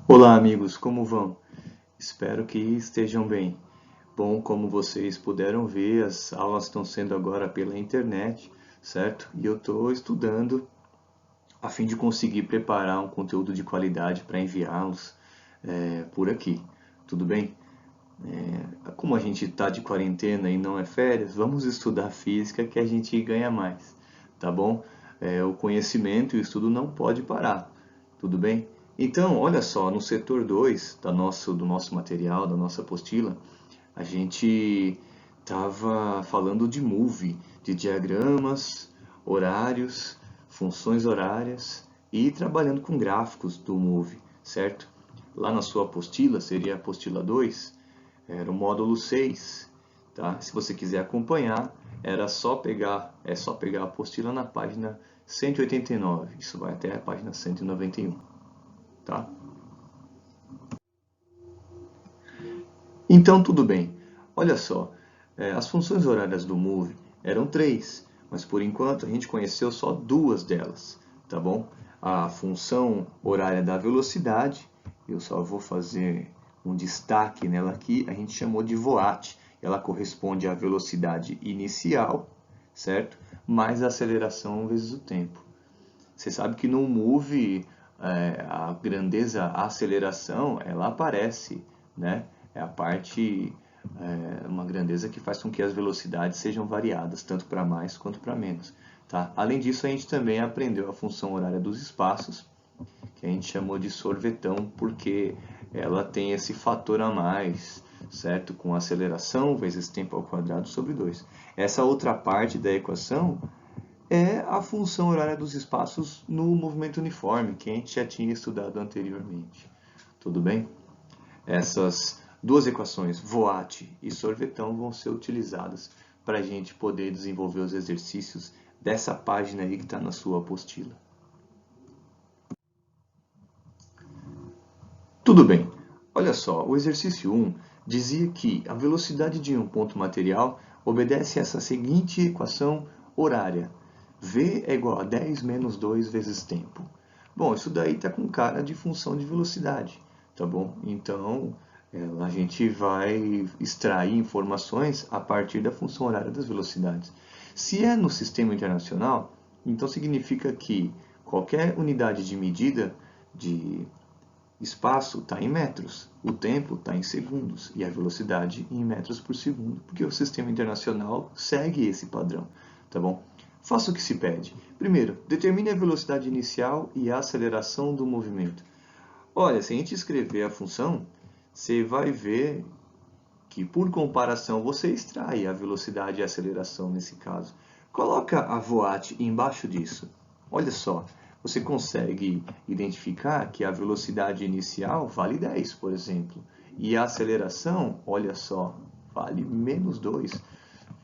Olá, amigos, como vão? Espero que estejam bem. Bom, como vocês puderam ver, as aulas estão sendo agora pela internet, certo? E eu estou estudando a fim de conseguir preparar um conteúdo de qualidade para enviá-los por aqui. Tudo bem? Como a gente está de quarentena e não é férias, vamos estudar física que a gente ganha mais, tá bom? O conhecimento e o estudo não pode parar, tudo bem? Então, olha só, no setor 2 do nosso material, da nossa apostila, a gente estava falando de movie, de diagramas, horários, funções horárias e trabalhando com gráficos do movie, certo? Lá na sua apostila, seria a apostila 2, era o módulo 6, tá? Se você quiser acompanhar, é só pegar a apostila na página 189. Isso vai até a página 191, tá? Então, tudo bem. Olha só, as funções horárias do Move eram três, mas por enquanto a gente conheceu só duas delas, tá bom? A função horária da velocidade, eu só vou fazer um destaque nela aqui, a gente chamou de VOAT. Ela corresponde à velocidade inicial, certo? Mais a aceleração vezes o tempo. Você sabe que no Move a grandeza, a aceleração, ela aparece, né? É a parte, uma grandeza que faz com que as velocidades sejam variadas, tanto para mais quanto para menos. Tá? Além disso, a gente também aprendeu a função horária dos espaços, que a gente chamou de sorvetão, porque ela tem esse fator a mais, certo? Com aceleração vezes tempo ao quadrado sobre 2. Essa outra parte da equação é a função horária dos espaços no movimento uniforme, que a gente já tinha estudado anteriormente. Tudo bem? Essas duas equações, Voat e sorvetão, vão ser utilizadas para a gente poder desenvolver os exercícios dessa página aí que está na sua apostila. Tudo bem. Olha só, o exercício 1 dizia que a velocidade de um ponto material obedece a essa seguinte equação horária. V é igual a 10 menos 2 vezes tempo. Bom, isso daí está com cara de função de velocidade, tá bom? Então, a gente vai extrair informações a partir da função horária das velocidades. Se é no sistema internacional, então significa que qualquer unidade de medida de espaço está em metros, o tempo está em segundos e a velocidade em metros por segundo, porque o sistema internacional segue esse padrão, tá bom? Faça o que se pede. Primeiro, determine a velocidade inicial e a aceleração do movimento. Olha, se a gente escrever a função, você vai ver que, por comparação, você extrai a velocidade e a aceleração nesse caso. Coloca a VOAT embaixo disso. Olha só, você consegue identificar que a velocidade inicial vale 10, por exemplo, e a aceleração, olha só, vale menos 2,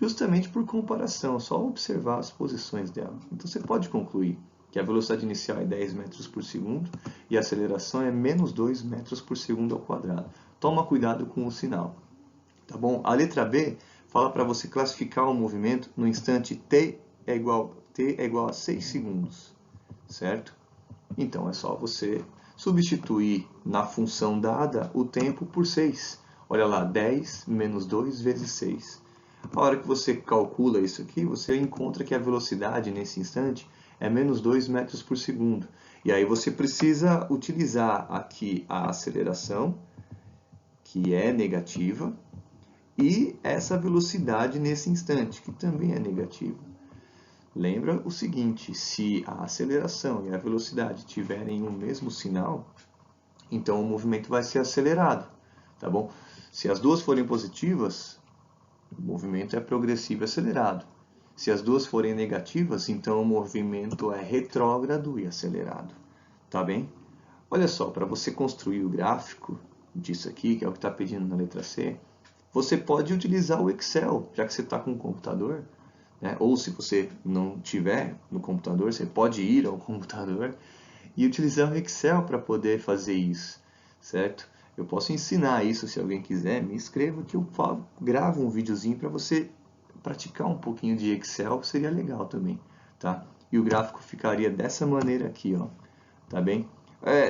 justamente por comparação, só observar as posições dela. Então você pode concluir que a velocidade inicial é 10 metros por segundo e a aceleração é menos 2 metros por segundo ao quadrado. Toma cuidado com o sinal. Tá bom? A letra B fala para você classificar o movimento no instante t é igual a 6 segundos, certo? Então é só você substituir na função dada o tempo por 6. Olha lá, 10 menos 2 vezes 6. A hora que você calcula isso aqui, você encontra que a velocidade nesse instante é menos 2 metros por segundo. E aí você precisa utilizar aqui a aceleração, que é negativa, e essa velocidade nesse instante, que também é negativa. Lembra o seguinte, se a aceleração e a velocidade tiverem o mesmo sinal, então o movimento vai ser acelerado, tá bom? Se as duas forem positivas, o movimento é progressivo e acelerado. Se as duas forem negativas, então o movimento é retrógrado e acelerado, tá bem? Olha só, para você construir o gráfico disso aqui, que é o que está pedindo na letra C, você pode utilizar o Excel, já que você está com um computador, né? Ou se você não tiver no computador, você pode ir ao computador e utilizar o Excel para poder fazer isso, certo? Eu posso ensinar isso se alguém quiser, me escreva que eu gravo um videozinho para você praticar um pouquinho de Excel, seria legal também, tá? E o gráfico ficaria dessa maneira aqui, ó, tá bem?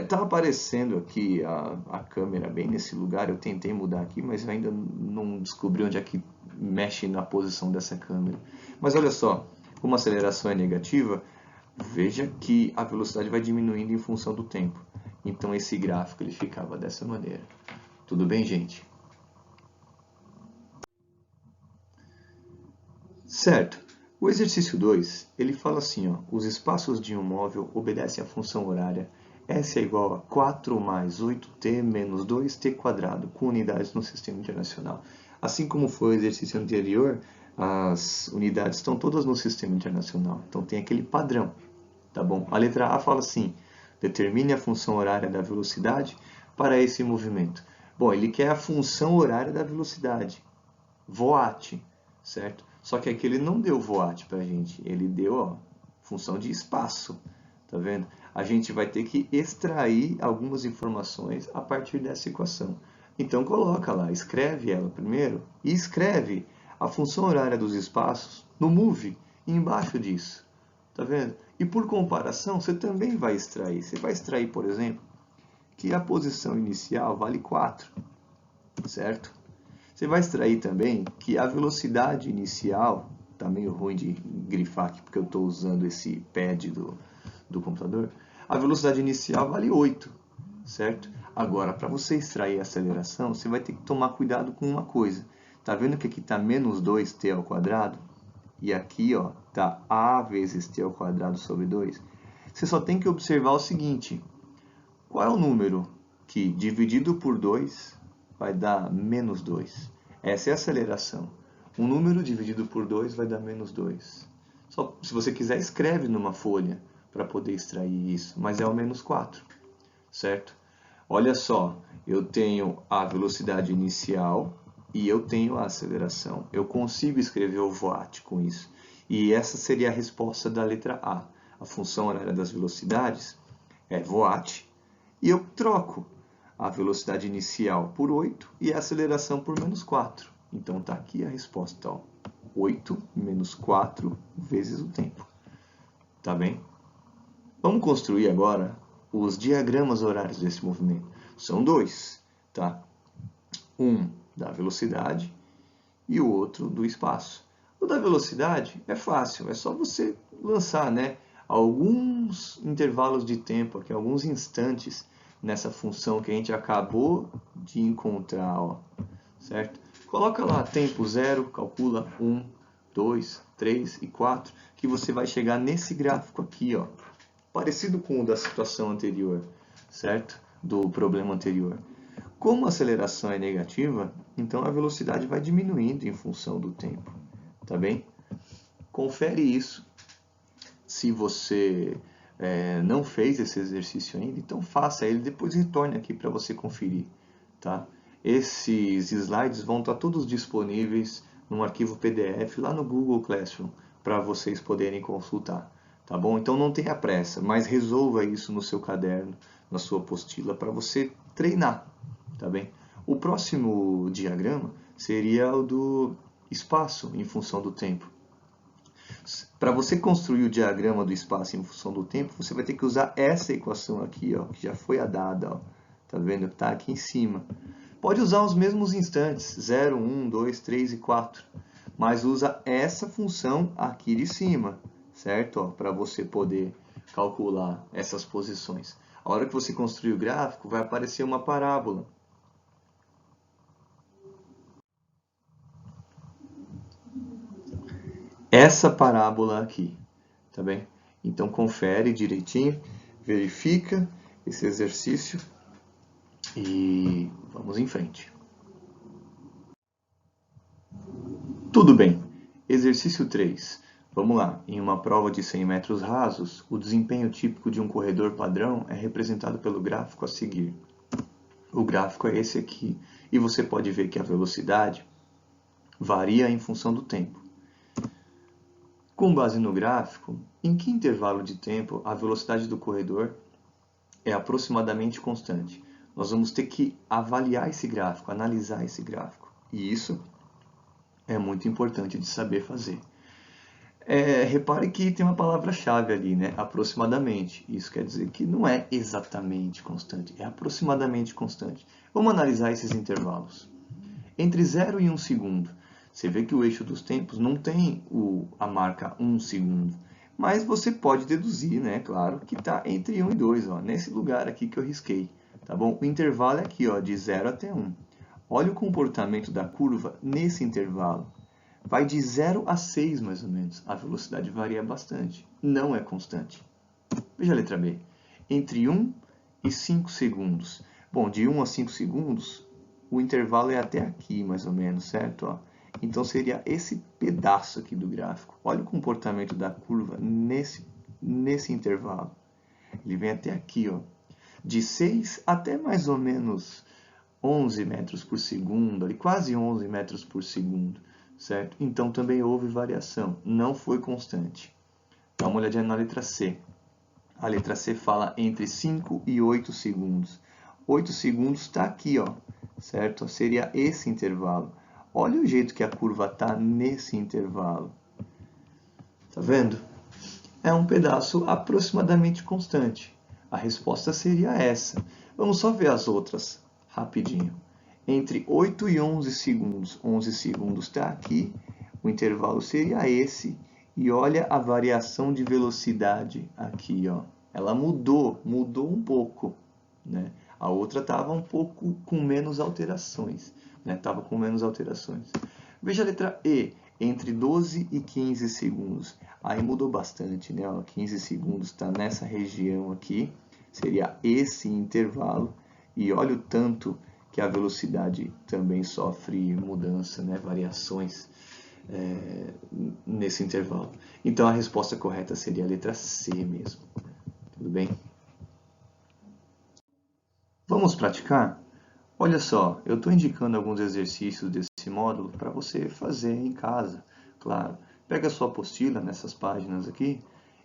Tá aparecendo aqui a câmera bem nesse lugar. Eu tentei mudar aqui, mas eu ainda não descobri onde é que mexe na posição dessa câmera. Mas olha só, como a aceleração é negativa, veja que a velocidade vai diminuindo em função do tempo. Então esse gráfico ele ficava dessa maneira. Tudo bem, gente? Certo. O exercício 2, ele fala assim, ó, os espaços de um móvel obedecem à função horária S é igual a 4 mais 8t menos 2t quadrado, com unidades no sistema internacional. Assim como foi o exercício anterior, as unidades estão todas no sistema internacional. Então tem aquele padrão, tá bom? A letra A fala assim, determine a função horária da velocidade para esse movimento. Bom, ele quer a função horária da velocidade, voat, certo? Só que aqui ele não deu voat para a gente, ele deu ó, função de espaço, tá vendo? A gente vai ter que extrair algumas informações a partir dessa equação. Então coloca lá, escreve ela primeiro e escreve a função horária dos espaços no move embaixo disso, tá vendo? E por comparação, você também vai extrair. Você vai extrair, por exemplo, que a posição inicial vale 4, certo? Você vai extrair também que a velocidade inicial, está meio ruim de grifar aqui porque eu estou usando esse pad do computador, a velocidade inicial vale 8, certo? Agora, para você extrair a aceleração, você vai ter que tomar cuidado com uma coisa. Tá vendo que aqui está menos 2t ao quadrado? E aqui está a vezes t ao quadrado sobre 2. Você só tem que observar o seguinte, qual é o número que dividido por 2 vai dar menos 2? Essa é a aceleração. Um número dividido por 2 vai dar menos 2. Só, se você quiser, escreve numa folha para poder extrair isso, mas é o menos 4, certo? Olha só, eu tenho a velocidade inicial e eu tenho a aceleração. Eu consigo escrever o voat com isso. E essa seria a resposta da letra A. A função horária das velocidades é voat e eu troco a velocidade inicial por 8 e a aceleração por menos 4. Então está aqui a resposta, ó. 8 menos 4 vezes o tempo. Tá bem? Vamos construir agora os diagramas horários desse movimento. São dois, tá? Um da velocidade e o outro do espaço. O da velocidade é fácil, é só você lançar, né, alguns intervalos de tempo, aqui, alguns instantes nessa função que a gente acabou de encontrar, ó, certo? Coloca lá tempo 0, calcula 1, 2, 3 e 4, que você vai chegar nesse gráfico aqui, ó, parecido com o da situação anterior, certo? Do problema anterior. Como a aceleração é negativa, então a velocidade vai diminuindo em função do tempo, tá bem? Confere isso. Se você não fez esse exercício ainda, então faça ele, depois retorne aqui para você conferir, tá? Esses slides vão estar todos disponíveis num arquivo PDF lá no Google Classroom para vocês poderem consultar, tá bom? Então não tenha pressa, mas resolva isso no seu caderno, na sua apostila, para você treinar, tá bem? O próximo diagrama seria o do espaço em função do tempo. Para você construir o diagrama do espaço em função do tempo, você vai ter que usar essa equação aqui, ó, que já foi a dada, ó. Tá vendo? Está aqui em cima. Pode usar os mesmos instantes, 0, 1, 2, 3 e 4, mas usa essa função aqui de cima, certo? Para você poder calcular essas posições. A hora que você construir o gráfico, vai aparecer uma parábola. Essa parábola aqui, tá bem? Então confere direitinho, verifica esse exercício e vamos em frente. Tudo bem. Exercício 3. Vamos lá. Em uma prova de 100 metros rasos, o desempenho típico de um corredor padrão é representado pelo gráfico a seguir. O gráfico é esse aqui, e você pode ver que a velocidade varia em função do tempo. Com base no gráfico, em que intervalo de tempo a velocidade do corredor é aproximadamente constante? Nós vamos ter que avaliar esse gráfico, analisar esse gráfico. E isso é muito importante de saber fazer. Repare que tem uma palavra-chave ali, né? Aproximadamente. Isso quer dizer que não é exatamente constante, é aproximadamente constante. Vamos analisar esses intervalos. Entre 0 e 1 segundo, você vê que o eixo dos tempos não tem a marca 1 segundo. Mas você pode deduzir, né, claro, que está entre 1 e 2, ó, nesse lugar aqui que eu risquei. Tá bom? O intervalo é aqui, ó, de 0 até 1. Olha o comportamento da curva nesse intervalo. Vai de 0 a 6, mais ou menos. A velocidade varia bastante. Não é constante. Veja a letra B. Entre 1 e 5 segundos. Bom, de 1 a 5 segundos, o intervalo é até aqui, mais ou menos, certo? Ó. Então, seria esse pedaço aqui do gráfico. Olha o comportamento da curva nesse intervalo. Ele vem até aqui, ó. De 6 até mais ou menos 11 metros por segundo, ali, quase 11 metros por segundo, certo? Então também houve variação, não foi constante. Dá uma olhadinha na letra C. A letra C fala entre 5 e 8 segundos. 8 segundos está aqui, ó, certo? Seria esse intervalo. Olha o jeito que a curva está nesse intervalo. Tá vendo? É um pedaço aproximadamente constante. A resposta seria essa. Vamos só ver as outras rapidinho. Entre 8 e 11 segundos. 11 segundos está aqui. O intervalo seria esse. E olha a variação de velocidade aqui, ó. Ela mudou um pouco, né? A outra estava um pouco com menos alterações, né? Estava com menos alterações. Veja a letra E, entre 12 e 15 segundos. Aí mudou bastante, né? Ó, 15 segundos está nessa região aqui, seria esse intervalo. E olha o tanto que a velocidade também sofre mudança, né? Variações nesse intervalo. Então a resposta correta seria a letra C mesmo. Tudo bem? Vamos praticar? Olha só, eu estou indicando alguns exercícios desse módulo para você fazer em casa. Claro, pega a sua apostila nessas páginas aqui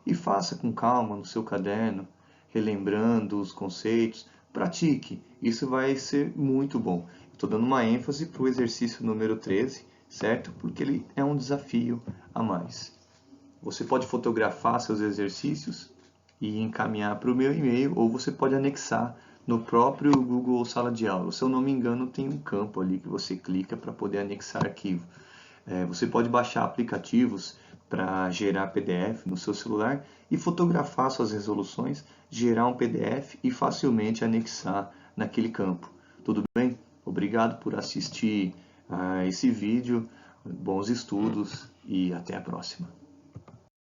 e faça com calma no seu caderno, relembrando os conceitos. Pratique, isso vai ser muito bom. Estou dando uma ênfase para o exercício número 13, certo? Porque ele é um desafio a mais. Você pode fotografar seus exercícios e encaminhar para o meu e-mail, ou você pode anexar no próprio Google Sala de Aula. Se eu não me engano, tem um campo ali que você clica para poder anexar arquivo. Você pode baixar aplicativos para gerar PDF no seu celular e fotografar suas resoluções, gerar um PDF e facilmente anexar naquele campo. Tudo bem? Obrigado por assistir a esse vídeo, bons estudos e até a próxima.